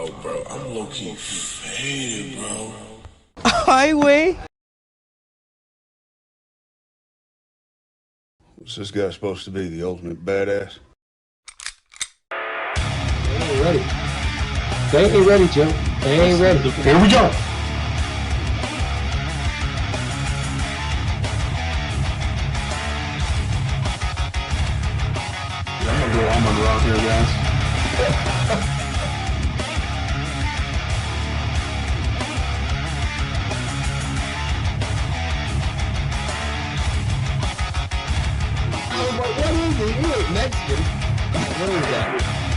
Yo, bro, I'm low-key faded, bro. Highway. What's this guy supposed to be, the ultimate badass? They ain't ready. They ain't ready, Joe. They ain't ready. Here we go. I'm gonna go almond rock here, guys. I was like, what is it? You ain't Mexican. What is that?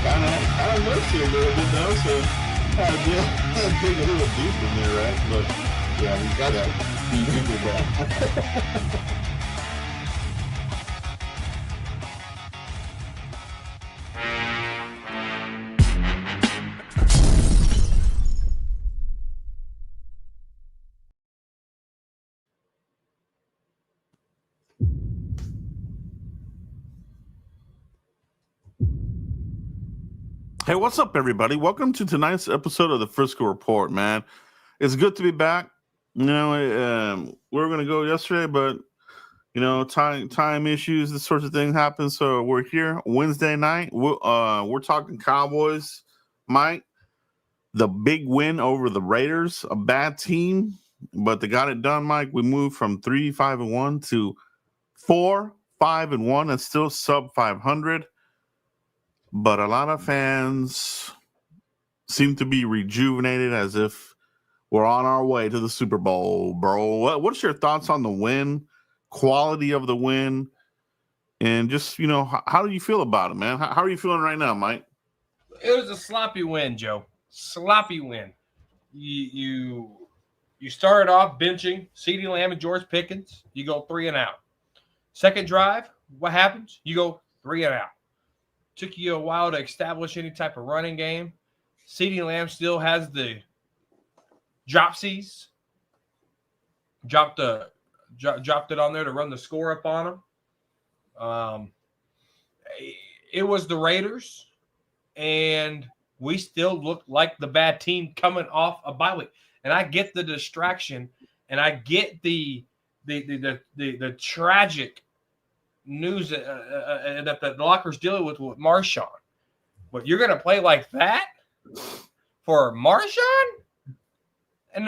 Kind of looks you a little bit though, so kind of dig a little deep in there, right? But yeah, he's got that. He did that. Hey, what's up, everybody? Welcome to tonight's episode of the Frisco Report, man. It's good to be back. You know, we were going to go yesterday, but, you know, time issues, this sort of thing happen. So we're here Wednesday night. We're talking Cowboys, Mike. The big win over the Raiders, a bad team, but they got it done, Mike. We moved from 3-5-1 to 4-5-1 and still sub 500. But a lot of fans seem to be rejuvenated as if we're on our way to the Super Bowl, bro. What's your thoughts on the win, quality of the win, and just, you know, how do you feel about it, man? How are you feeling right now, Mike? It was a sloppy win, Joe. Sloppy win. You started off benching CeeDee Lamb and George Pickens. You go 3 and out. Second drive, what happens? You go 3 and out. Took you a while to establish any type of running game. CeeDee Lamb still has the dropsies. Dropped it on there to run the score up on him. It was the Raiders, and we still look like the bad team coming off a bye week. And I get the distraction, and I get the tragic news that the locker's dealing with Marshawn. But you're going to play like that for Marshawn? And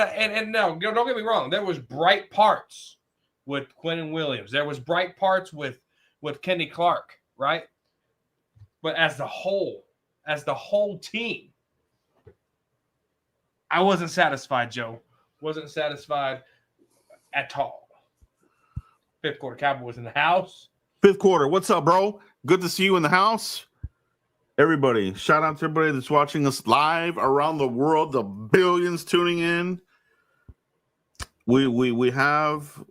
no, don't get me wrong. There was bright parts with Quinnen Williams. There was bright parts with Kenny Clark, right? But as the whole team, I wasn't satisfied, Joe. Wasn't satisfied at all. Fifth quarter Cowboys in the house. Fifth quarter. What's up, bro? Good to see you in the house. Everybody, shout out to everybody that's watching us live around the world, the billions tuning in. We have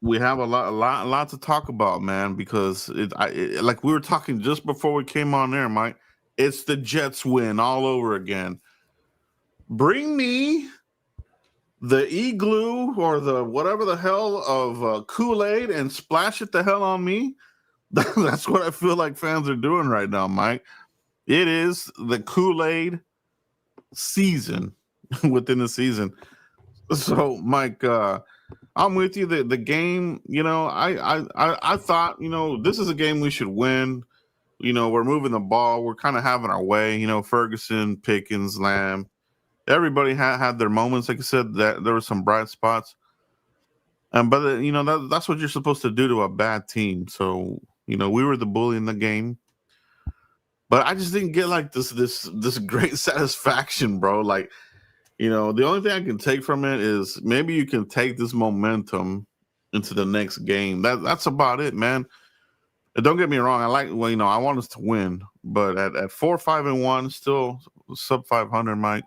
a lot to talk about, man, because like we were talking just before we came on there, Mike. It's the Jets win all over again. Bring me the igloo or the whatever the hell of Kool-Aid and splash it the hell on me. That's what I feel like fans are doing right now, Mike. It is the Kool-Aid season within the season. So, Mike, I'm with you. The game, you know, I thought, you know, this is a game we should win. You know, we're moving the ball. We're kind of having our way. You know, Ferguson, Pickens, Lamb. Everybody had their moments. Like I said, that there were some bright spots. But you know, that's what you're supposed to do to a bad team. So, you know, we were the bully in the game. But I just didn't get like this great satisfaction, bro. Like, you know, the only thing I can take from it is maybe you can take this momentum into the next game. That's about it, man. And don't get me wrong. Well, you know, I want us to win, but at 4-5-1, still sub 500, Mike.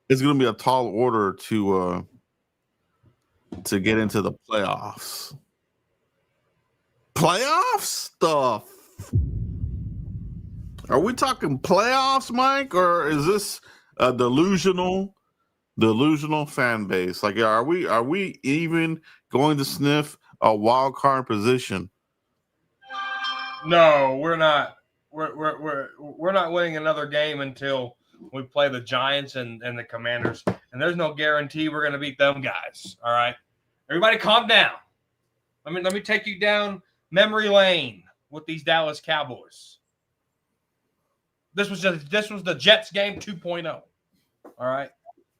It's going to be a tall order to get into the playoffs. Playoff stuff. Are we talking playoffs, Mike, or is this a delusional fan base? Like, are we even going to sniff a wild card position? No, we're not. We're not winning another game until We play the Giants and the Commanders, and there's no guarantee we're going to beat them guys. All right, everybody, calm down. Let me take you down memory lane with these Dallas Cowboys. This was the Jets game 2.0. All right,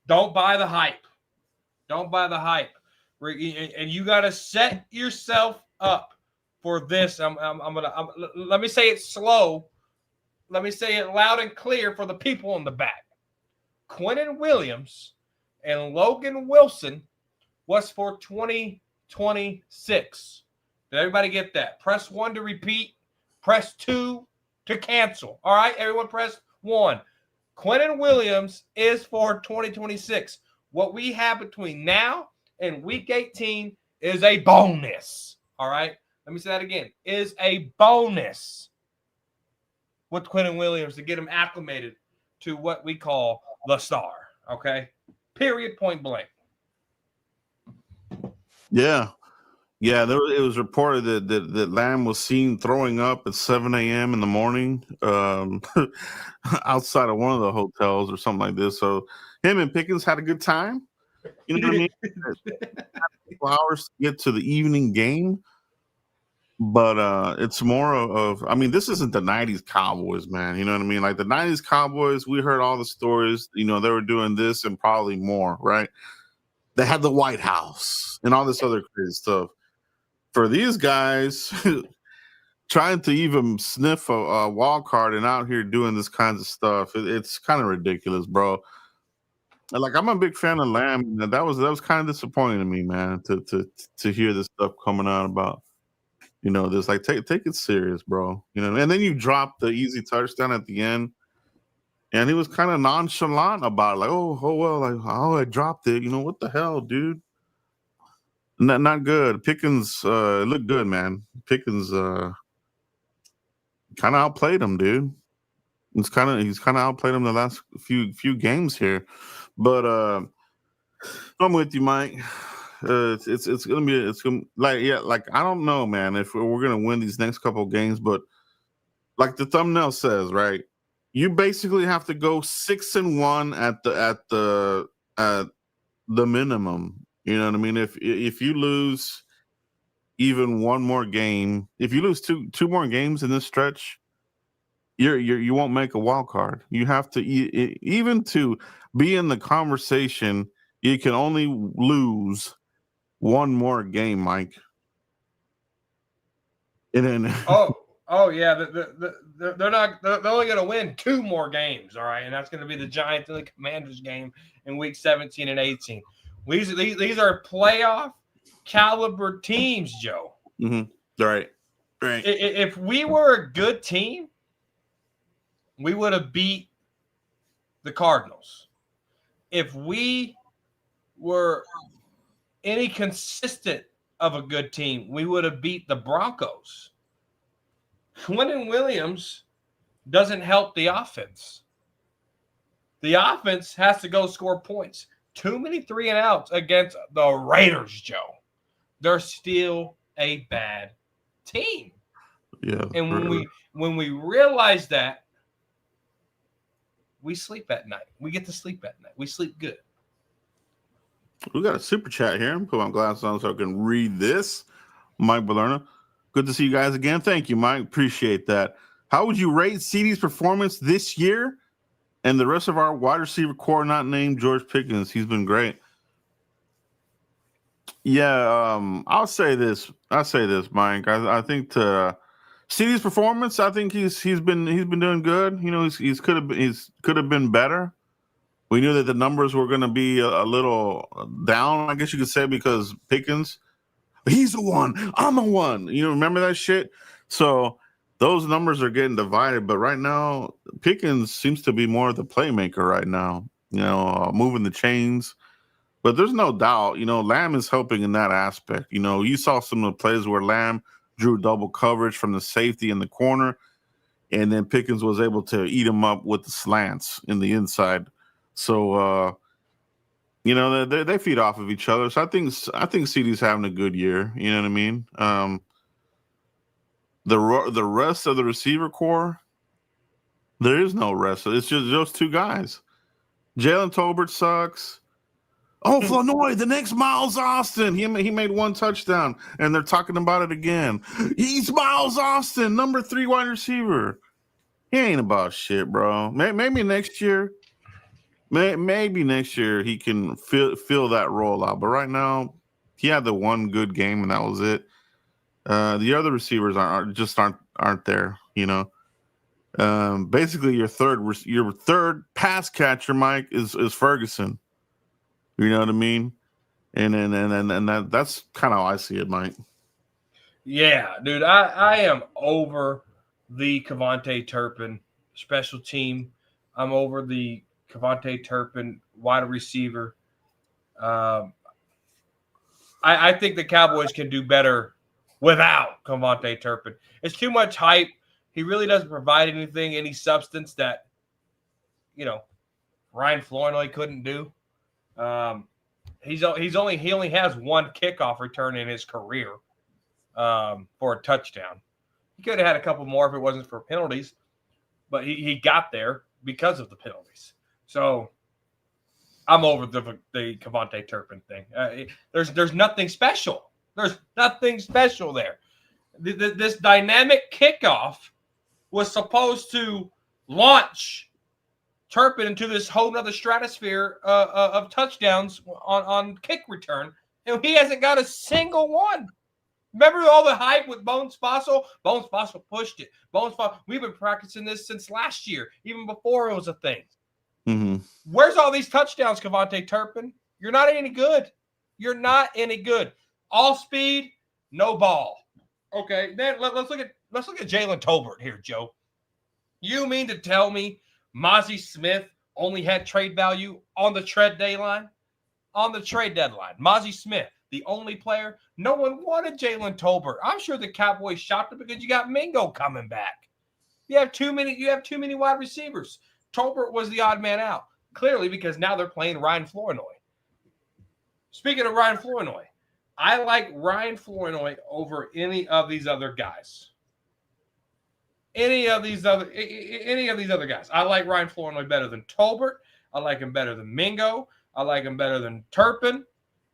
don't buy the hype. Don't buy the hype, and you got to set yourself up for this. Let me say it slow. Let me say it loud and clear for the people in the back. Quinnen Williams and Logan Wilson was for 2026. Did everybody get that? Press 1 to repeat. Press 2 to cancel. All right, everyone press 1. Quinnen Williams is for 2026. What we have between now and week 18 is a bonus. All right, let me say that again. Is a bonus with Quinnen Williams to get him acclimated to what we call the star. Okay, period, point blank. Yeah. It was reported that Lamb was seen throwing up at 7 a.m. in the morning outside of one of the hotels or something like this. So him and Pickens had a good time. You know what I mean? 2 hours to get to the evening game. But it's more of, I mean, this isn't the 90s Cowboys, man. You know what I mean? Like the 90s Cowboys, we heard all the stories. You know, they were doing this and probably more, right? They had the White House and all this other crazy stuff. For these guys, trying to even sniff a wild card and out here doing this kinds of stuff, it's kind of ridiculous, bro. Like I'm a big fan of Lamb. That was kind of disappointing to me, man, to hear this stuff coming out about. You know, this like take it serious, bro. You know, and then you drop the easy touchdown at the end, and he was kind of nonchalant about it, like, oh well, like I dropped it. You know, what the hell, dude? Not good. Pickens looked good, man. Pickens kind of outplayed him, dude. He's kind of outplayed him the last few games here, but I'm with you, Mike. It's gonna like I don't know, man, if we're gonna win these next couple of games, but like the thumbnail says, right? You basically have to go 6-1 at the minimum. You know what I mean? If you lose even one more game, if you lose two more games in this stretch, you won't make a wild card. You have to even to be in the conversation. You can only lose one more game, Mike. And then oh yeah, they're only going to win 2 more games, all right, and that's going to be the Giants and the Commanders game in week 17 and 18. These are playoff caliber teams, Joe. Mm-hmm. Right. If we were a good team, we would have beat the Cardinals. If we were any consistent of a good team, we would have beat the Broncos. Quinnen Williams doesn't help the offense. The offense has to go score points. Too many 3-and-outs against the Raiders, Joe. They're still a bad team. Yeah. And when we realize that, we sleep at night. We get to sleep at night. We sleep good. We got a super chat here. Put my glasses on so I can read this. Mike Balerna. Good to see you guys again. Thank you, Mike. Appreciate that. How would you rate CD's performance this year and the rest of our wide receiver core not named George Pickens? He's been great. Yeah, I'll say this, Mike. I think to CD's performance, I think he's been doing good. You know, he could have been better. We knew that the numbers were going to be a little down, I guess you could say, because Pickens, he's the one, I'm the one. You know, remember that shit? So those numbers are getting divided. But right now, Pickens seems to be more of the playmaker right now, you know, moving the chains. But there's no doubt, you know, Lamb is helping in that aspect. You know, you saw some of the plays where Lamb drew double coverage from the safety in the corner, and then Pickens was able to eat him up with the slants in the inside. So, you know, they feed off of each other. So I think CD's having a good year. You know what I mean? The rest of the receiver core, There is no rest. It's just those two guys. Jalen Tolbert sucks. Oh, Flournoy, the next Miles Austin. He made one touchdown, and they're talking about it again. He's Miles Austin, number 3 wide receiver. He ain't about shit, bro. Maybe next year. Maybe next year he can fill that role out. But right now, he had the one good game, and that was it. The other receivers aren't there. You know, basically your third pass catcher, Mike, is Ferguson. You know what I mean? And that's kind of how I see it, Mike. Yeah, dude, I am over the Kevontae Turpin special team. I'm over the Kevontae Turpin wide receiver. I think the Cowboys can do better without Kevontae Turpin. It's too much hype. He really doesn't provide anything, any substance that, you know, Ryan Flournoy couldn't do. He only has one kickoff return in his career for a touchdown. He could have had a couple more if it wasn't for penalties, but he got there because of the penalties. So I'm over the Kevontae Turpin thing. There's nothing special. There's nothing special there. This dynamic kickoff was supposed to launch Turpin into this whole nother stratosphere of touchdowns on kick return, and he hasn't got a single one. Remember all the hype with Bones Fossil? Bones Fossil pushed it. We've been practicing this since last year, even before it was a thing. Mm-hmm. Where's all these touchdowns, Kevontae Turpin? You're not any good. You're not any good. All speed, no ball. Okay, then let's look at Jalen Tolbert here, Joe. You mean to tell me Mozzie Smith only had trade value on the trade deadline? On the trade deadline, Mozzie Smith, the only player. No one wanted Jalen Tolbert. I'm sure the Cowboys shopped him because you got Mingo coming back. You have too many wide receivers. Tolbert was the odd man out, clearly, because now they're playing Ryan Flournoy. Speaking of Ryan Flournoy, I like Ryan Flournoy over any of these other guys. Any of these other guys. I like Ryan Flournoy better than Tolbert. I like him better than Mingo. I like him better than Turpin.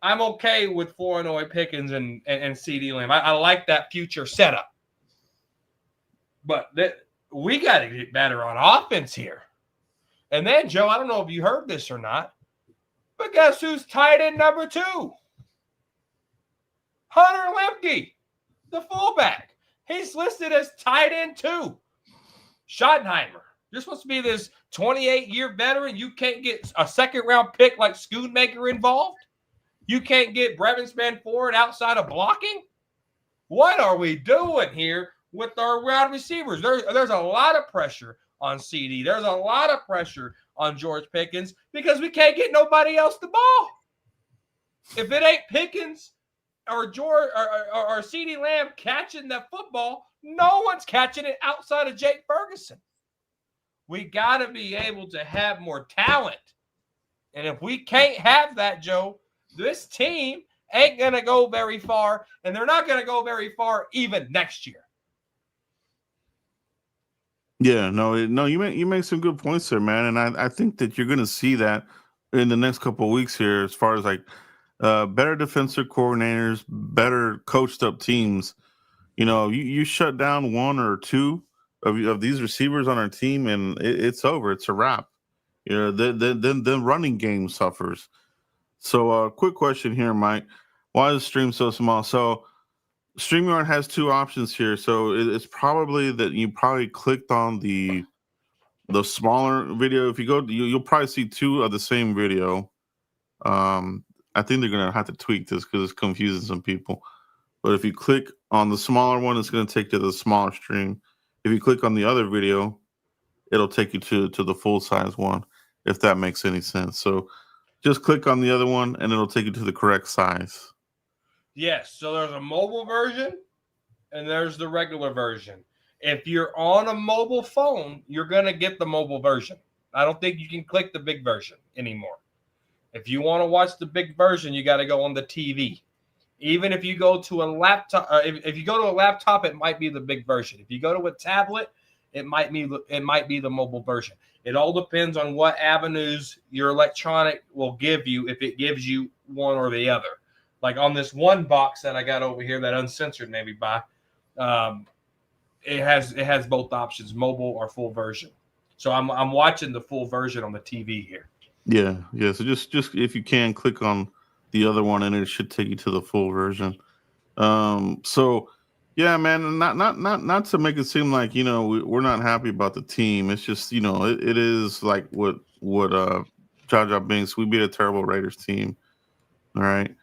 I'm okay with Flournoy, Pickens, and CeeDee Lamb. I like that future setup. But we got to get better on offense here. And then, Joe, I don't know if you heard this or not, but guess who's tight end number 2? Hunter Lemke, the fullback. He's listed as tight end 2. Schottenheimer, you're supposed to be this 28-year veteran. You can't get a second-round pick like Schoonmaker involved. You can't get Brevin Spanford outside of blocking. What are we doing here with our wide receivers? There's a lot of pressure on CD. There's a lot of pressure on George Pickens because we can't get nobody else the ball. If it ain't Pickens or George or CeeDee Lamb catching that football, no one's catching it outside of Jake Ferguson. We got to be able to have more talent. And if we can't have that, Joe, this team ain't going to go very far, and they're not going to go very far even next year. Yeah, no, you make some good points there, man, and I think that you're going to see that in the next couple of weeks here, as far as like better defensive coordinators, better coached up teams. You know, you shut down one or two of these receivers on our team, and it's over. It's a wrap. You know, the running game suffers. So, quick question here, Mike: why is the stream so small? So, StreamYard has two options here. So it's probably that you probably clicked on the smaller video. If you go, you'll probably see two of the same video. I think they're gonna have to tweak this because it's confusing some people. But if you click on the smaller one, it's gonna take you to the smaller stream. If you click on the other video, it'll take you to the full size one. If that makes any sense. So just click on the other one, and it'll take you to the correct size. Yes, so there's a mobile version and there's the regular version. If you're on a mobile phone, you're going to get the mobile version. I don't think you can click the big version anymore. If you want to watch the big version, you got to go on the TV. Even if you go to a laptop, if you go to a laptop, it might be the big version. If you go to a tablet, it might be the mobile version. It all depends on what avenues your electronic will give you, if it gives you one or the other. Like on this one box that I got over here, that uncensored maybe by, it has both options, mobile or full version. So I'm watching the full version on the TV here. Yeah. So just if you can click on the other one, and it should take you to the full version. So yeah, man, not to make it seem like, you know, we're not happy about the team. It's just, you know, it is like what Jar Jar Binks. We beat a terrible Raiders team. All right.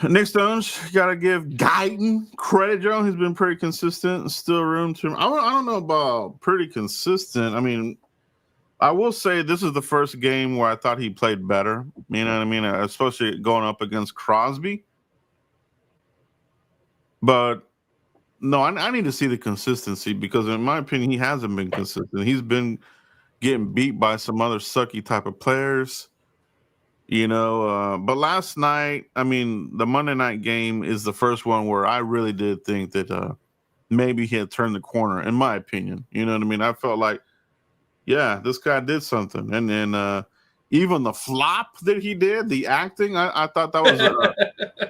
Nick Stones, gotta give Guyton credit, Joe. He's been pretty consistent. Still room to. I don't know about pretty consistent. I mean, I will say this is the first game where I thought he played better. You know what I mean? Especially going up against Crosby. But no, I need to see the consistency, because in my opinion, he hasn't been consistent. He's been getting beat by some other sucky type of players. You know, but last night, I mean, the Monday night game is the first one where I really did think that maybe he had turned the corner, in my opinion. You know what I mean? I felt like, yeah, this guy did something. And then even the flop that he did, the acting, I thought that was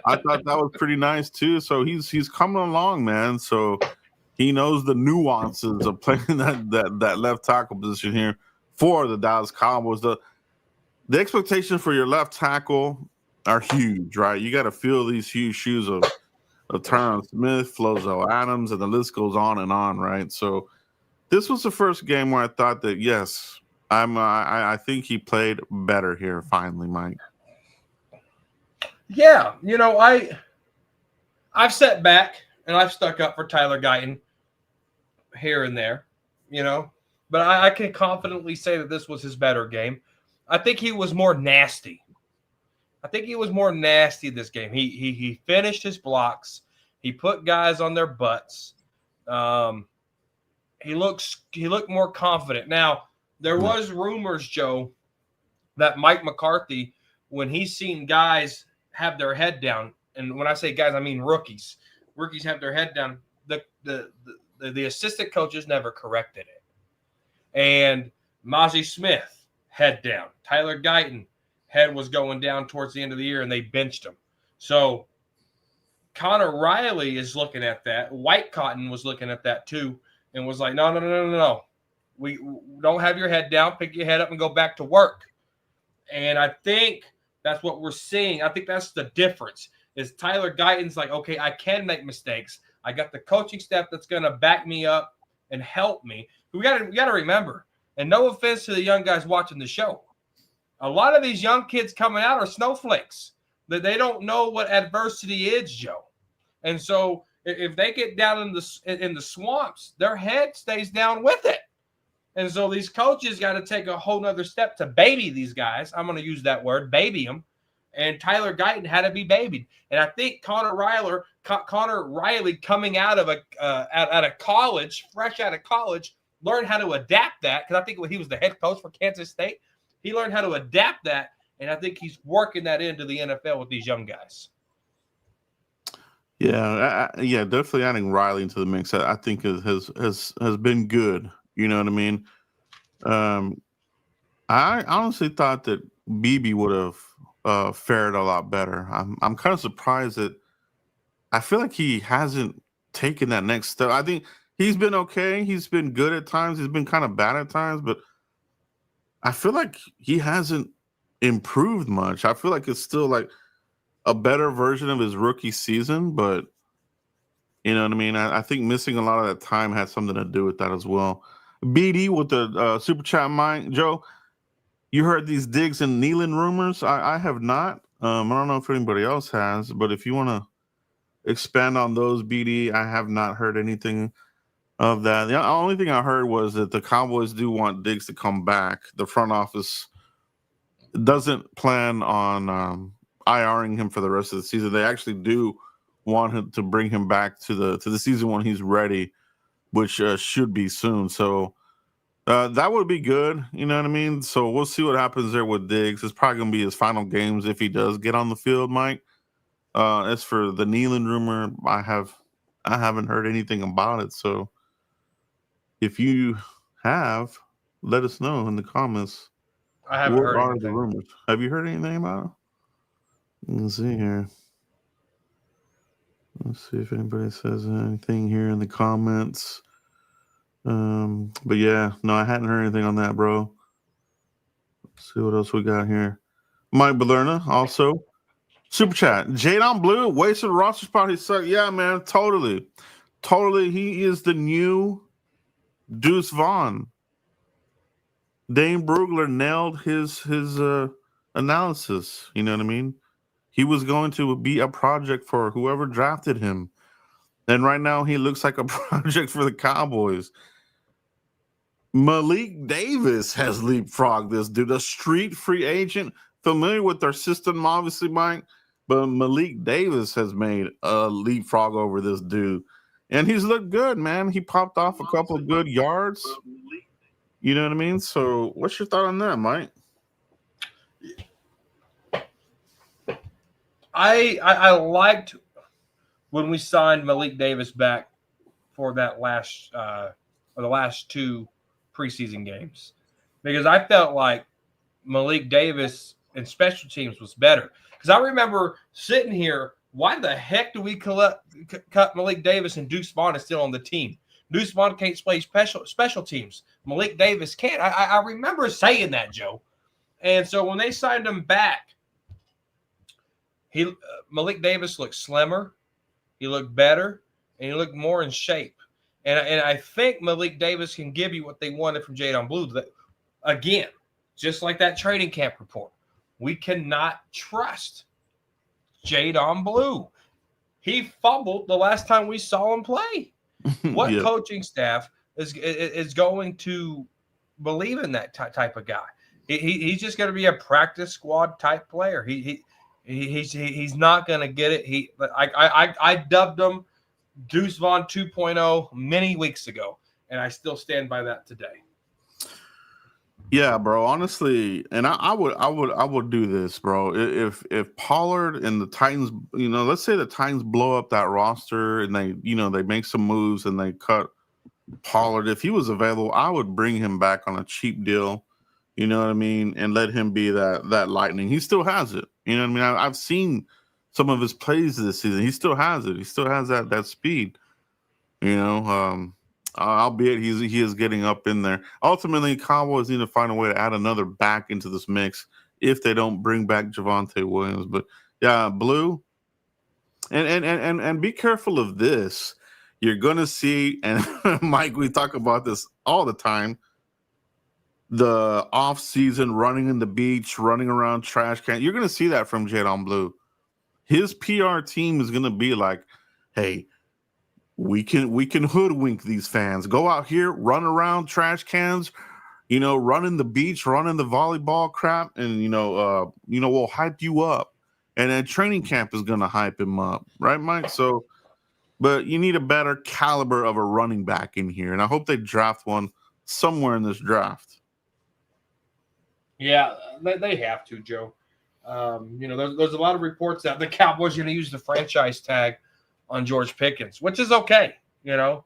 I thought that was pretty nice too. So he's coming along, man. So he knows the nuances of playing that left tackle position here for the Dallas Cowboys. The expectations for your left tackle are huge, right? You got to fill these huge shoes of Tyron Smith, Flozo Adams, and the list goes on, right? So this was the first game where I thought that, yes, I think he played better here finally, Mike. Yeah, you know, I've sat back and I've stuck up for Tyler Guyton here and there, you know, but I can confidently say that this was his better game. I think he was more nasty. This game. He finished his blocks. He put guys on their butts. He looked more confident. Now, there was rumors, Joe, that Mike McCarthy, when he's seen guys have their head down, and when I say guys, I mean rookies have their head down, the assistant coaches never corrected it. And Mozzie Smith, head down. Tyler Guyton, head was going down towards the end of the year, and they benched him. So Connor Riley is looking at that. White Cotton was looking at that too, and was like, no. We don't have your head down. Pick your head up and go back to work. And I think that's what we're seeing. I think that's the difference. Is Tyler Guyton's like, okay, I can make mistakes. I got the coaching staff that's going to back me up and help me. We got to remember, and no offense to the young guys watching the show, a lot of these young kids coming out are snowflakes. That they don't know what adversity is, Joe. And so if they get down in the swamps, their head stays down with it. And so these coaches got to take a whole nother step to baby these guys. I'm going to use that word, baby them. And Tyler Guyton had to be babied. And I think Connor Riley coming out of college, fresh out of college, learned how to adapt that. Because I think when he was the head coach for Kansas State, he learned how to adapt that. And I think he's working that into the NFL with these young guys. Yeah, definitely adding Riley into the mix, I think has been good. You know what I mean? I honestly thought that BB would have fared a lot better. I'm kind of surprised that I feel like he hasn't taken that next step. I think he's been okay. He's been good at times. He's been kind of bad at times, but I feel like he hasn't improved much. I feel like it's still like a better version of his rookie season, but you know what I mean? I think missing a lot of that time had something to do with that as well. BD with the super chat, Mike. Joe, you heard these Diggs and Nealon rumors? I have not. I don't know if anybody else has, but if you want to expand on those, BD, I have not heard anything of that. The only thing I heard was that the Cowboys do want Diggs to come back. The front office doesn't plan on IRing him for the rest of the season. They actually do want him to bring him back to the season when he's ready, which should be soon. So that would be good. You know what I mean? So we'll see what happens there with Diggs. It's probably going to be his final games if he does get on the field, Mike. As for the Nealon rumor, I haven't heard anything about it. So if you have, let us know in the comments. I haven't What heard are the anything. rumors? Have you heard anything about it? Let's see here. Let's see if anybody says anything here in the comments. But yeah, no, I hadn't heard anything on that, bro. Let's see what else we got here. Mike Balerna also. Super chat. Jadon Blue wasted a roster spot. He sucked. Yeah, man, totally. Totally. He is the new Deuce Vaughn. Dane Brugler nailed his analysis. You know what I mean? He was going to be a project for whoever drafted him. And right now he looks like a project for the Cowboys. Malik Davis has leapfrogged this dude, a street free agent, familiar with their system, obviously, Mike. But Malik Davis has made a leapfrog over this dude. And he's looked good, man. He popped off a couple of good yards. You know what I mean? So what's your thought on that, Mike? I liked when we signed Malik Davis back for that last or the last 2 preseason games, because I felt like Malik Davis in special teams was better. Because I remember sitting here, why the heck do we cut Malik Davis and Deuce Vaughn is still on the team? Deuce Vaughn can't play special teams. Malik Davis can't. I remember saying that, Joe. And so when they signed him back, Malik Davis looked slimmer, he looked better, and he looked more in shape. And I think Malik Davis can give you what they wanted from Jadon Blue. Again, just like that training camp report, we cannot trust Jadon Blue. He fumbled the last time we saw him play. What Yeah. coaching staff is going to believe in that type of guy? He's just going to be a practice squad type player. He's not going to get it. I dubbed him Deuce Vaughn 2.0 many weeks ago, and I still stand by that today. Yeah, bro. Honestly, and I would do this, bro. If Pollard and the Titans, let's say the Titans blow up that roster and they make some moves and they cut Pollard. If he was available, I would bring him back on a cheap deal. You know what I mean, and let him be that lightning. He still has it. You know what I mean. I've seen some of his plays this season. He still has it. He still has that speed. Albeit he is getting up in there. Ultimately, Cowboys need to find a way to add another back into this mix if they don't bring back Javonte Williams. But yeah, Blue, and be careful of this. You're gonna see, and Mike, we talk about this all the time. The off season running in the beach, running around trash can. You're gonna see that from Jadon Blue. His PR team is gonna be like, "Hey, we can hoodwink these fans. Go out here, run around trash cans, run in the beach, run in the volleyball crap, and we'll hype you up." And then training camp is gonna hype him up, right, Mike? So, but you need a better caliber of a running back in here, and I hope they draft one somewhere in this draft. Yeah, they have to, Joe. There's a lot of reports that the Cowboys are going to use the franchise tag on George Pickens, which is okay, but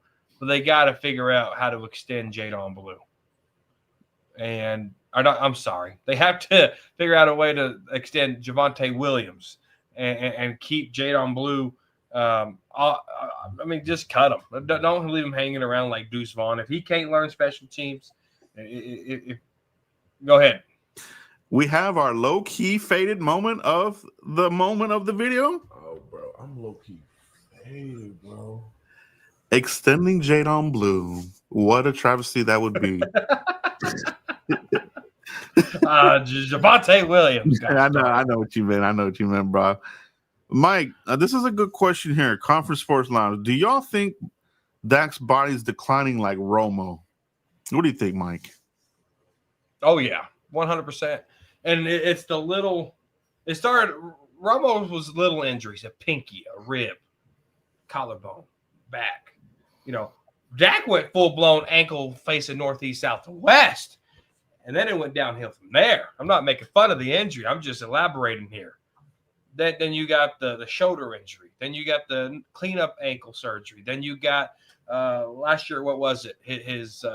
they got to figure out how to extend Jadon Blue. And I'm sorry, they have to figure out a way to extend Javonte Williams and keep Jadon Blue. Just cut him. Don't leave him hanging around like Deuce Vaughn. If he can't learn special teams, go ahead. We have our low-key faded moment of the video. Oh, bro, I'm low-key faded, bro. Extending Jadon Blue. What a travesty that would be. Javonte Williams. I know what you meant, bro. Mike, this is a good question here. Conference Sports Lounge. Do y'all think Dak's body is declining like Romo? What do you think, Mike? Oh, yeah, 100%. And it's the little – it started – Romo was little injuries, a pinky, a rib, collarbone, back. Dak went full-blown ankle facing northeast, south, and west. And then it went downhill from there. I'm not making fun of the injury. I'm just elaborating here. Then you got the shoulder injury. Then you got the cleanup ankle surgery. Then you got last year. What was it? His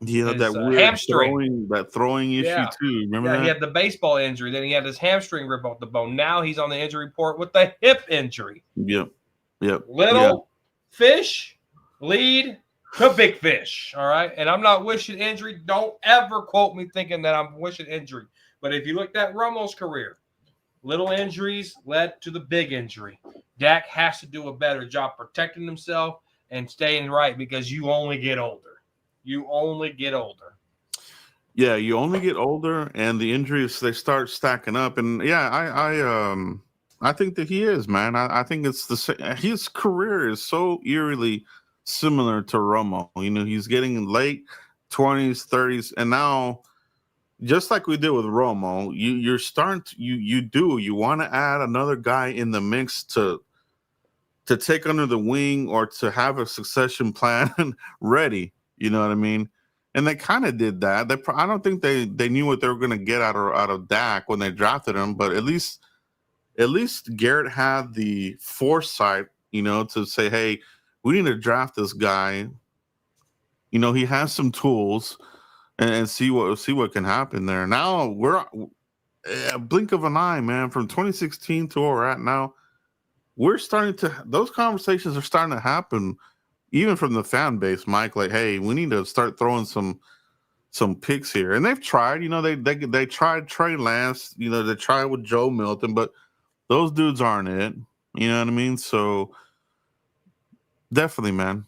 that weird hamstring. throwing issue too. Remember that? He had the baseball injury. Then he had his hamstring rip off the bone. Now he's on the injury report with the hip injury. Yep. Little fish lead to big fish. All right. And I'm not wishing injury. Don't ever quote me thinking that I'm wishing injury. But if you looked at Romo's career, little injuries led to the big injury. Dak has to do a better job protecting himself and staying right because you only get older. You only get older. Yeah, you only get older, and the injuries they start stacking up. And I think that he is, man. I think it's his career is so eerily similar to Romo. You know, he's getting late 20s, 30s, and now just like we did with Romo, you're starting to, you want to add another guy in the mix to take under the wing or to have a succession plan ready. You know what I mean? And they kind of did that. I don't think they knew what they were going to get out of Dak when they drafted him, but at least Garrett had the foresight, you know, to say, hey, we need to draft this guy. You know, he has some tools and see what can happen there. Now we're a blink of an eye, man, from 2016 to where we're at now. Those conversations are starting to happen even from the fan base, Mike, like, hey, we need to start throwing some picks here. And they've tried, you know, they tried Trey Lance, you know, they tried with Joe Milton, but those dudes aren't it. You know what I mean? So definitely, man.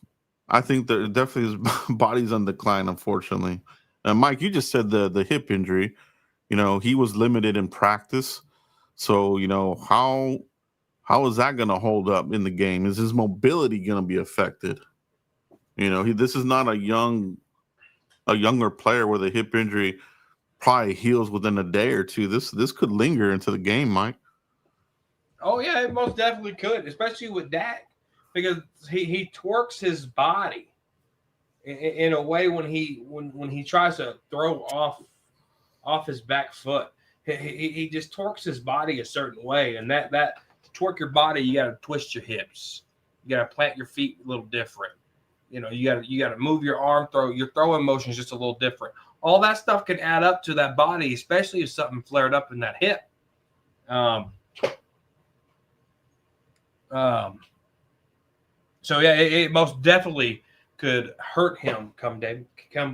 I think that definitely his body's on decline, unfortunately. Mike, you just said the hip injury. You know, he was limited in practice. So, you know, how is that going to hold up in the game? Is his mobility going to be affected? You know, this is not a younger player where the hip injury probably heals within a day or two. This could linger into the game, Mike. Oh yeah, it most definitely could, especially with Dak, because he twerks his body in a way when he tries to throw off his back foot. He just torques his body a certain way, and that to twerk your body, you got to twist your hips, you got to plant your feet a little different. You know, you got to move your arm, your throwing motion is just a little different. All that stuff can add up to that body, especially if something flared up in that hip. So yeah, it most definitely could hurt him come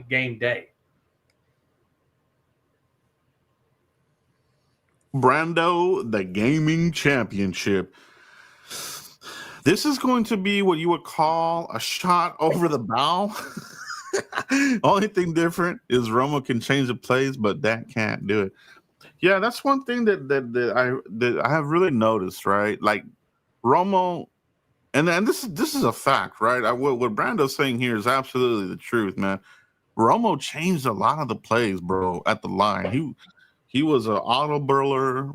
game day. Brando, the gaming championship. This is going to be what you would call a shot over the bow. Only thing different is Romo can change the plays, but Dak can't do it. Yeah, that's one thing that I have really noticed, right? Like Romo, and this is a fact, right? What Brando's saying here is absolutely the truth, man. Romo changed a lot of the plays, bro, at the line. He was an auto burler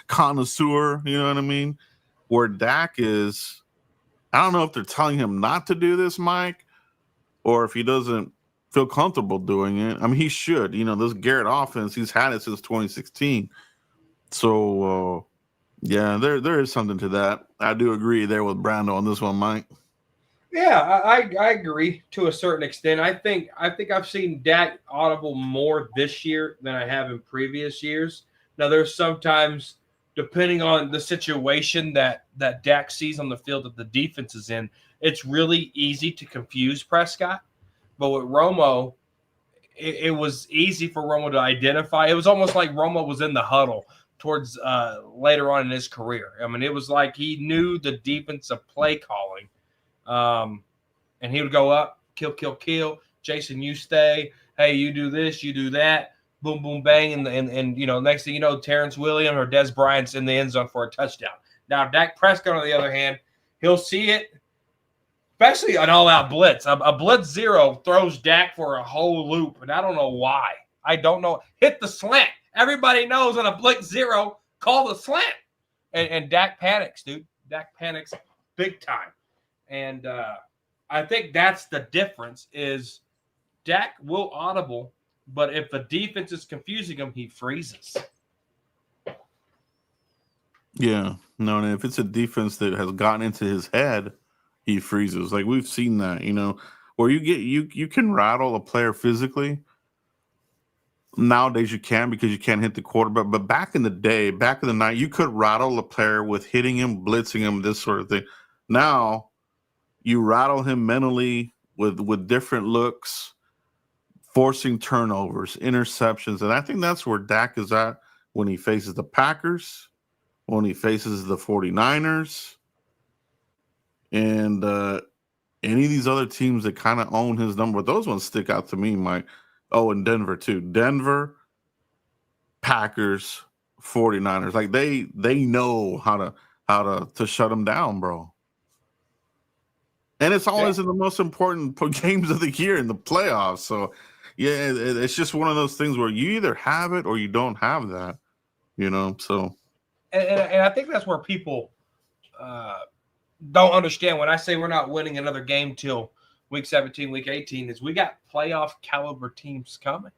connoisseur, you know what I mean? Where Dak is, I don't know if they're telling him not to do this, Mike, or if he doesn't feel comfortable doing it. I mean, he should. You know, this Garrett offense, he's had it since 2016. So, yeah, there is something to that. I do agree there with Brando on this one, Mike. Yeah, I agree to a certain extent. I think I've seen Dak audible more this year than I have in previous years. Now, there's sometimes, depending on the situation that Dak sees on the field that the defense is in, it's really easy to confuse Prescott. But with Romo, it was easy for Romo to identify. It was almost like Romo was in the huddle towards later on in his career. I mean, it was like he knew the defensive play calling. And he would go up, kill. Jason, you stay. Hey, you do this, you do that. Boom, boom, bang. And you know, next thing you know, Terrence Williams or Des Bryant's in the end zone for a touchdown. Now, Dak Prescott, on the other hand, he'll see it, especially an all-out blitz. A blitz zero throws Dak for a whole loop, and I don't know why. I don't know. Hit the slant. Everybody knows on a blitz zero, call the slant. And Dak panics, dude. Dak panics big time. And I think that's the difference is Dak will audible, but if the defense is confusing him, he freezes. Yeah. No, and if it's a defense that has gotten into his head, he freezes. Like we've seen that, where you can rattle a player physically. Nowadays you can because you can't hit the quarterback. But back in the day, back in the night, you could rattle a player with hitting him, blitzing him, this sort of thing. Now you rattle him mentally with different looks, forcing turnovers, interceptions. And I think that's where Dak is at when he faces the Packers, when he faces the 49ers, and any of these other teams that kind of own his number. Those ones stick out to me, Mike. Oh, and Denver too. Denver, Packers, 49ers. Like they know how to shut him down, bro. And it's always in the most important games of the year in the playoffs. So, yeah, it's just one of those things where you either have it or you don't have that, So, and I think that's where people don't understand when I say we're not winning another game till week 17, week 18, is we got playoff caliber teams coming.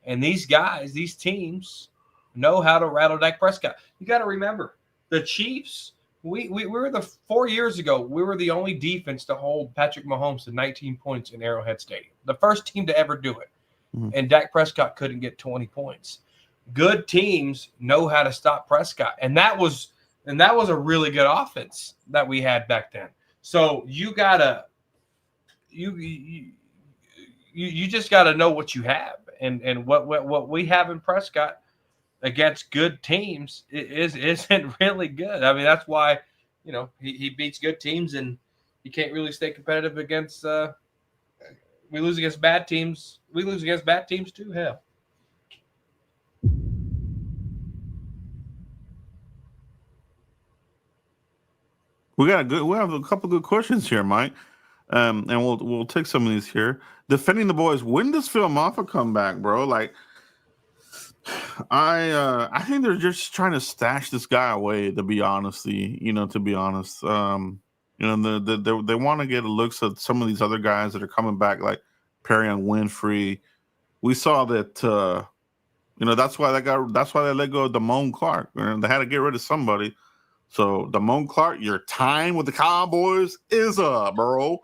And these guys, these teams know how to rattle Dak Prescott. You got to remember, the Chiefs, we were 4 years ago, we were the only defense to hold Patrick Mahomes to 19 points in Arrowhead Stadium. The first team to ever do it. Mm-hmm. And Dak Prescott couldn't get 20 points. Good teams know how to stop Prescott. And that was a really good offense that we had back then. So you gotta you just gotta know what you have, and what we have in Prescott against good teams isn't really good. I mean, that's why he beats good teams, and he can't really stay competitive against. We lose against bad teams. We lose against bad teams too. Hell. We have a couple good questions here, Mike, and we'll take some of these here. Defending the boys. When does Phil Maffa come back, bro? Like, I think they're just trying to stash this guy away. To be honest, they want to get a looks at some of these other guys that are coming back, like Perrion Winfrey. We saw that. That's why they let go of Damone Clark. They had to get rid of somebody. So, Damone Clark, your time with the Cowboys is up, bro.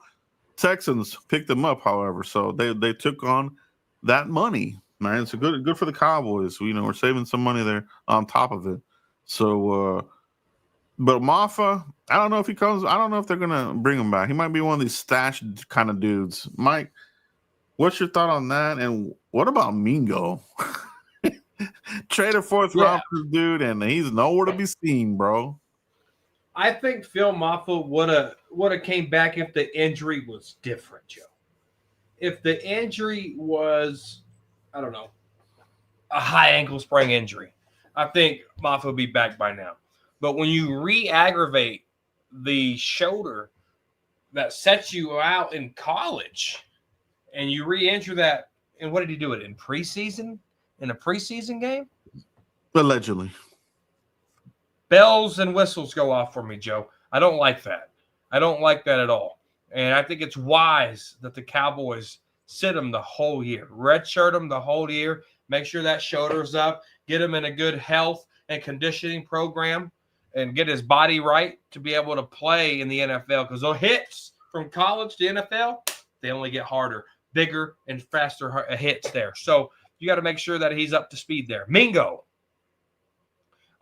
Texans picked them up, however. So, they took on that money, man. It's good for the Cowboys. We're saving some money there on top of it. So, but Maffa, I don't know if he comes. I don't know if they're going to bring him back. He might be one of these stash kind of dudes. Mike, what's your thought on that? And what about Mingo? Traded fourth round dude, and he's nowhere to be seen, bro. I think Phil Maffa would have came back if the injury was different, Joe. If the injury was, I don't know, a high ankle sprain injury, I think Maffa would be back by now. But when you re-aggravate the shoulder that sets you out in college, and you re-injure that, and what did he do it in preseason? In a preseason game? Allegedly. Bells and whistles go off for me, Joe. I don't like that. I don't like that at all. And I think it's wise that the Cowboys sit him the whole year. Redshirt him the whole year. Make sure that shoulder's up. Get him in a good health and conditioning program and get his body right to be able to play in the NFL. Because those hits from college to NFL, they only get harder, bigger, and faster hits there. So you got to make sure that he's up to speed there. Mingo.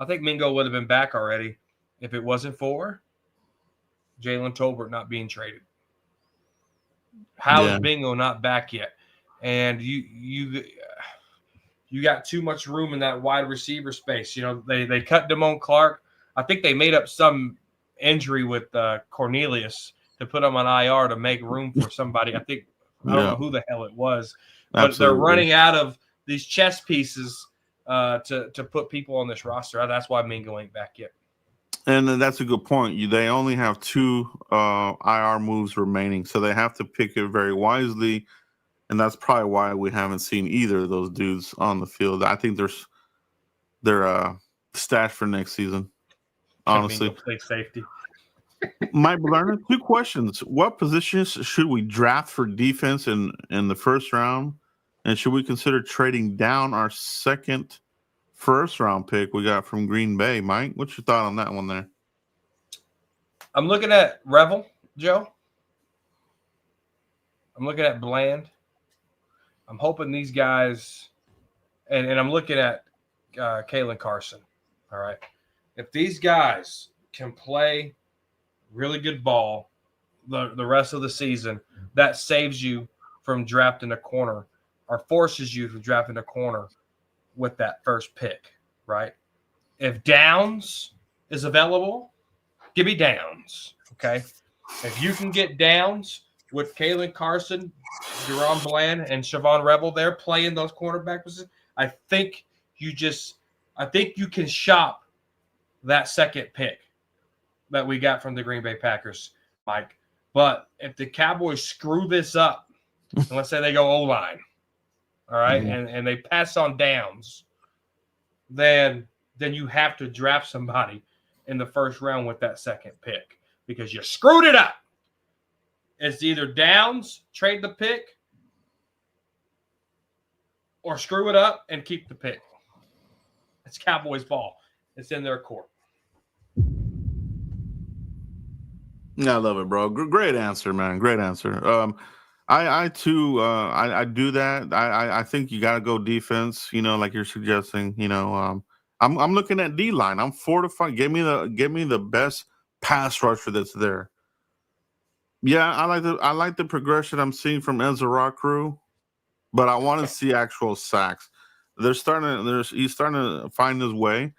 I think Mingo would have been back already if it wasn't for Jalen Tolbert not being traded. How is Mingo not back yet? And you got too much room in that wide receiver space. They cut Damone Clark. I think they made up some injury with Cornelius to put him on IR to make room for somebody. I don't know who the hell it was, but they're running out of these chess pieces to put people on this roster. That's why Mingo ain't back yet. And that's a good point. They only have 2 IR moves remaining, so they have to pick it very wisely. And that's probably why we haven't seen either of those dudes on the field. I think they're stashed for next season. Honestly, play safety. Mike Lerner, 2 questions. What positions should we draft for defense in the first round? And should we consider trading down our second first-round pick we got from Green Bay? Mike, what's your thought on that one there? I'm looking at Revel, Joe. I'm looking at Bland. I'm hoping these guys, and I'm looking at Kalen Carson. All right. If these guys can play really good ball the rest of the season, that saves you from drafting a corner or forces you from drafting a corner with that first pick, right? If Downs is available, give me Downs, okay? If you can get Downs with Kalen Carson, Deron Bland, and Siobhan Rebel there playing those cornerback positions, I think you can shop that second pick that we got from the Green Bay Packers, Mike. But if the Cowboys screw this up, and let's say they go O-line, all right, and they pass on Downs, then you have to draft somebody in the first round with that second pick because you screwed it up. It's either Downs, trade the pick, or screw it up and keep the pick. It's Cowboys ball. It's in their court. I love it, bro. Great answer, man. Great answer. I too, I do that. I think you got to go defense. You know, like you're suggesting. You know, I'm looking at D line. I'm fortified. Give me the best pass rusher that's there. Yeah, I like the progression I'm seeing from Ezra Crew, but I want to see actual sacks. He's starting to find his way.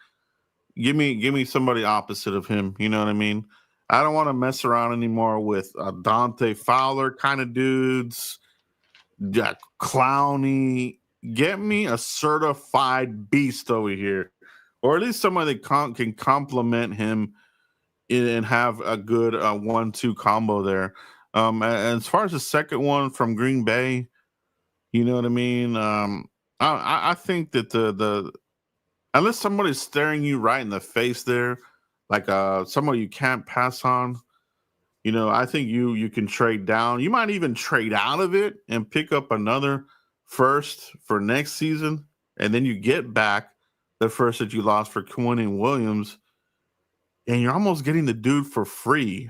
Give me somebody opposite of him. You know what I mean? I don't want to mess around anymore with Dante Fowler kind of dudes. Jack Clowney. Get me a certified beast over here, or at least somebody that can complement him and have a good 1-2 combo there. And as far as the second one from Green Bay, you know what I mean? I think that the unless somebody's staring you right in the face there, like somebody you can't pass on, you know, I think you can trade down. You might even trade out of it and pick up another first for next season, and then you get back the first that you lost for Quinnen Williams, and you're almost getting the dude for free.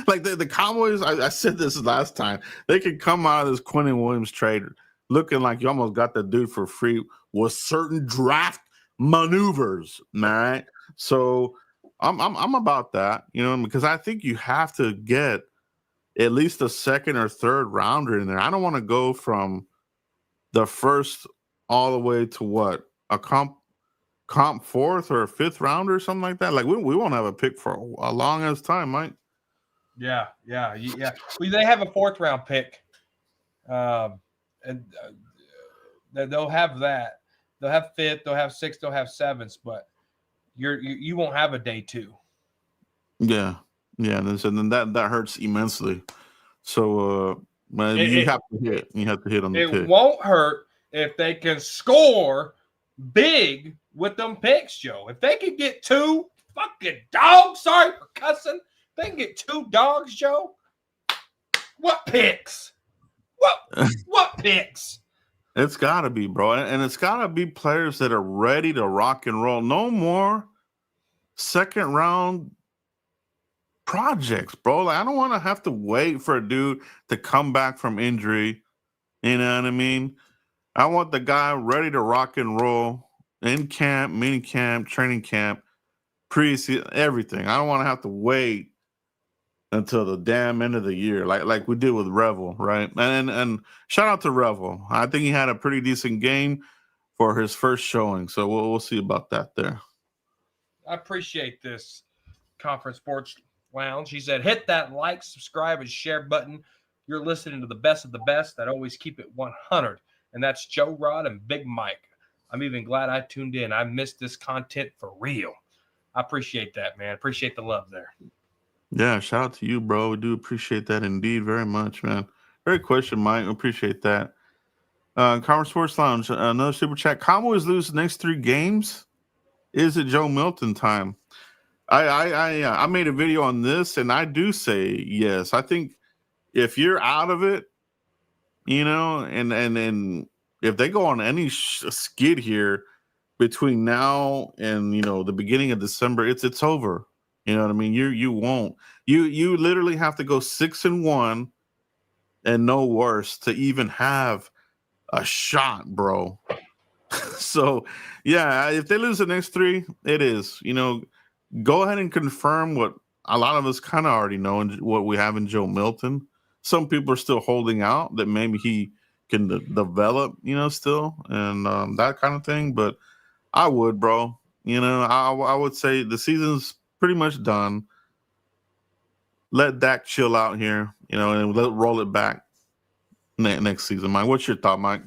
Like the Cowboys, I said this last time, they could come out of this Quinnen Williams trade looking like you almost got the dude for free with certain draft maneuvers, all right? So I'm about that, you know, because I think you have to get at least a second or third rounder in there. I don't want to go from the first all the way to what, a comp fourth or a fifth rounder or something like that. Like we won't have a pick for a long ass time, Mike. Yeah. Well, they have a fourth round pick, and they'll have that. They'll have fifth, they'll have sixth, they'll have seventh, but you won't have a day two. Yeah, and then that hurts immensely. So you have to hit. You have to hit on the pick. It won't hurt if they can score big with them picks, Joe. If they can get two fucking dogs, sorry for cussing, they can get two dogs, Joe. What picks? What picks? It's got to be, bro. And it's got to be players that are ready to rock and roll. No more second round projects, bro. Like, I don't want to have to wait for a dude to come back from injury. You know what I mean? I want the guy ready to rock and roll in camp, mini camp, training camp, preseason, everything. I don't want to have to wait until the damn end of the year, like we did with Revel, right? And shout out to Revel. I think he had a pretty decent game for his first showing, so we'll see about that there. I appreciate this, Conference Sports Lounge. He said, hit that like, subscribe, and share button. You're listening to the best of the best that always keep it 100, and that's Joe Rod and Big Mike. I'm even glad I tuned in. I missed this content for real. I appreciate that, man. Appreciate the love there. Yeah, shout out to you, bro. We do appreciate that indeed very much, man. Great question, Mike. Appreciate that. Conference Sports Lounge, another super chat. Cowboys lose the next 3 games. Is it Joe Milton time? I made a video on this, and I do say yes. I think if you're out of it, you know, and if they go on any skid here between now and, you know, the beginning of December, it's over. You know what I mean? You won't. You literally have to go 6-1 and no worse to even have a shot, bro. So yeah, if they lose the next three, it is. Go ahead and confirm what a lot of us kind of already know and what we have in Joe Milton. Some people are still holding out that maybe he can develop, still and that kind of thing. But I would, bro. I would say the season's pretty much done. Let Dak chill out here, and roll it back next season. Mike, what's your thought, Mike?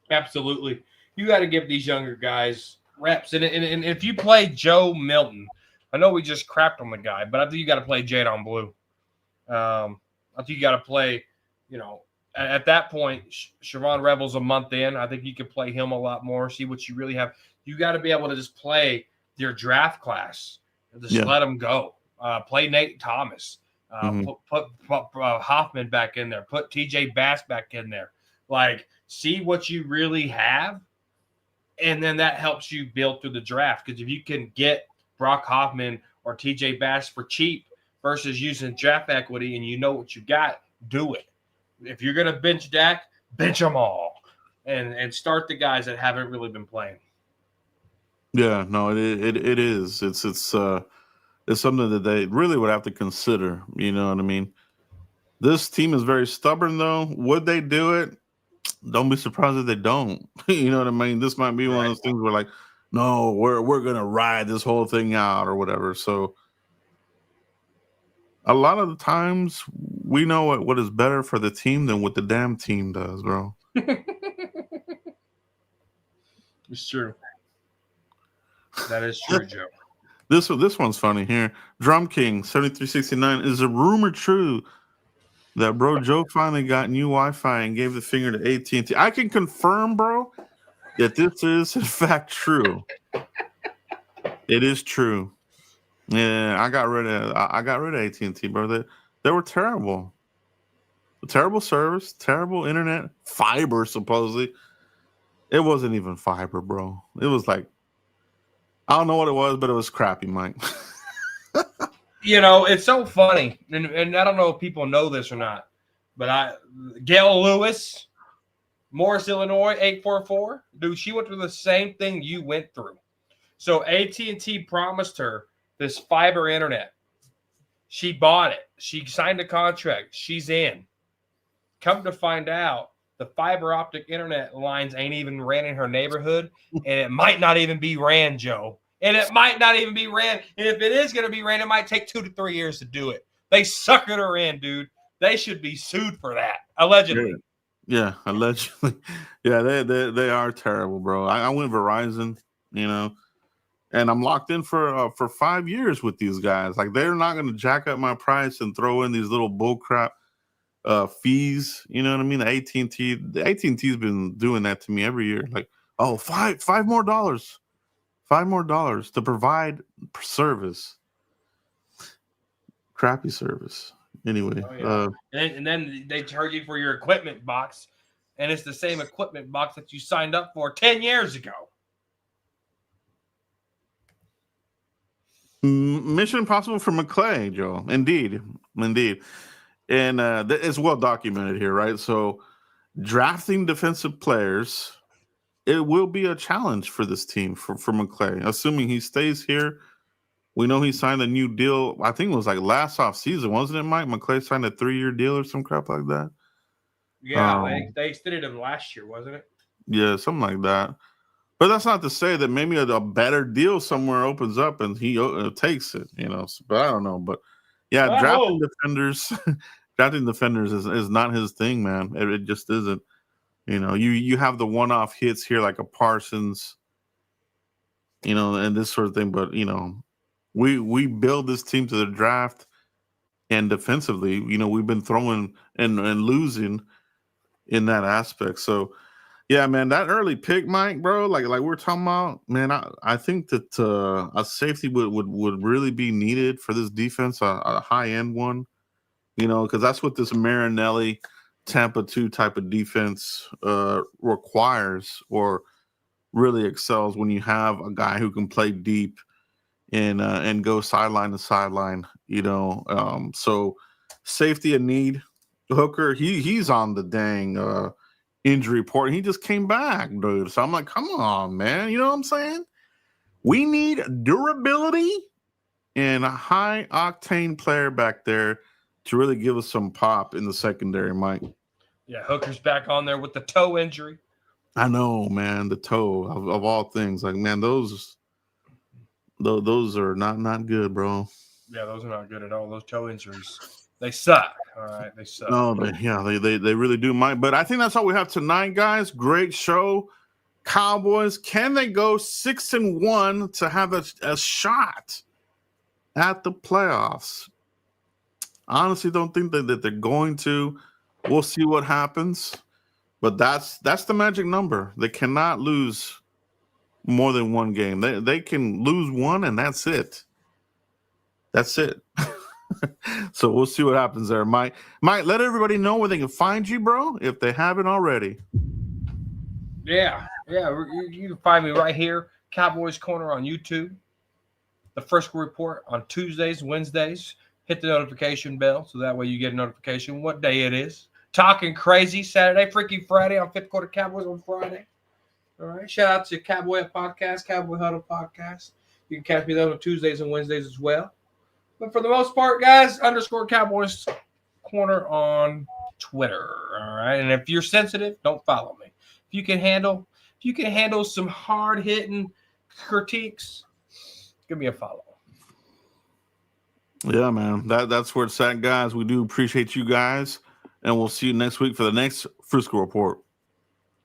Absolutely. You got to give these younger guys reps. And if you play Joe Milton, I know we just crapped on the guy, but I think you got to play Jadon Blue. I think you got to play, at that point, Siobhan Rebel's a month in. I think you could play him a lot more, see what you really have. You got to be able to just play your draft class. Just let them go. Play Nate Thomas. Put Hoffman back in there. Put TJ Bass back in there. See what you really have, and then that helps you build through the draft. Because if you can get Brock Hoffman or TJ Bass for cheap versus using draft equity and you know what you got, do it. If you're going to bench Dak, bench them all and start the guys that haven't really been playing. Yeah, no, it is. It's something that they really would have to consider. You know what I mean? This team is very stubborn, though. Would they do it? Don't be surprised if they don't. You know what I mean? This might be one of those things where, no, we're gonna ride this whole thing out or whatever. So a lot of the times we know what is better for the team than what the damn team does, bro. It's true. That is true, Joe. This one's funny here. Drum King 7369, is a rumor true that bro Joe finally got new Wi-Fi and gave the finger to AT&T? I can confirm, bro, that this is in fact true. It is true. Yeah, I got rid of AT&T, bro. They were terrible. Terrible service, terrible internet, fiber supposedly. It wasn't even fiber, bro. It was I don't know what it was, but it was crappy, Mike. It's so funny, and I don't know if people know this or not, but Gail Lewis, Morris, Illinois, 844, dude, she went through the same thing you went through. So AT&T promised her this fiber internet. She bought it. She signed a contract. She's in. Come to find out, the fiber optic internet lines ain't even ran in her neighborhood, and it might not even be ran, Joe. And it might not even be ran. And if it is going to be ran, it might take 2 to 3 years to do it. They suckered her in, dude. They should be sued for that, allegedly. Yeah, allegedly. Yeah, they are terrible, bro. I went Verizon, and I'm locked in for 5 years with these guys. They're not going to jack up my price and throw in these little bullcrap fees. You know what I mean? The AT&T's been doing that to me every year. $5 more. $5 more to provide service. Crappy service. Anyway. And then they charge you for your equipment box, and it's the same equipment box that you signed up for 10 years ago. Mission Impossible for McClay, Joe. Indeed. And it's well documented here, right? So drafting defensive players, it will be a challenge for this team, for McClay. Assuming he stays here, we know he signed a new deal. I think it was last offseason, wasn't it, Mike? McClay signed a 3-year deal or some crap like that. Yeah, they extended him last year, wasn't it? Yeah, something like that. But that's not to say that maybe a better deal somewhere opens up and he takes it, But I don't know. But yeah, drafting defenders is not his thing, man. It just isn't. You have the one-off hits here like a Parsons, and this sort of thing. But we build this team to the draft, and defensively, we've been throwing and losing in that aspect. So, yeah, man, that early pick, Mike, bro, like we're talking about, man, I think that a safety would really be needed for this defense, a high-end one, because that's what this Marinelli Tampa 2 type of defense requires or really excels when you have a guy who can play deep and go sideline to sideline. So safety and need. Hooker, he's on the dang injury report. He just came back, dude. So I'm like, come on, man. You know what I'm saying? We need durability and a high octane player back there to really give us some pop in the secondary, Mike. Yeah, Hooker's back on there with the toe injury. I know, man. The toe of all things. Like, man, those are not good, bro. Yeah, those are not good at all. Those toe injuries, they suck. All right, they suck. No, they really do, Mike. But I think that's all we have tonight, guys. Great show. Cowboys, can they go 6-1 to have a shot at the playoffs? Honestly, don't think that they're going to. We'll see what happens. But that's the magic number. They cannot lose more than one game. They can lose one, and that's it. That's it. So we'll see what happens there, Mike. Mike, let everybody know where they can find you, bro, if they haven't already. Yeah. You can find me right here, Cowboys Corner on YouTube. The First Report on Tuesdays, Wednesdays. Hit the notification bell so that way you get a notification what day it is. Talking Crazy Saturday, Freaky Friday on Fifth Quarter Cowboys on Friday. All right. Shout out to Cowboy Podcast, Cowboy Huddle Podcast. You can catch me there on Tuesdays and Wednesdays as well. But for the most part, guys, _Cowboys Corner on Twitter. All right. And if you're sensitive, don't follow me. If you can handle some hard-hitting critiques, give me a follow. Yeah, man. That's where it's at, guys. We do appreciate you guys. And we'll see you next week for the next Frisco Report.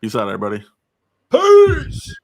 Peace out, everybody. Peace!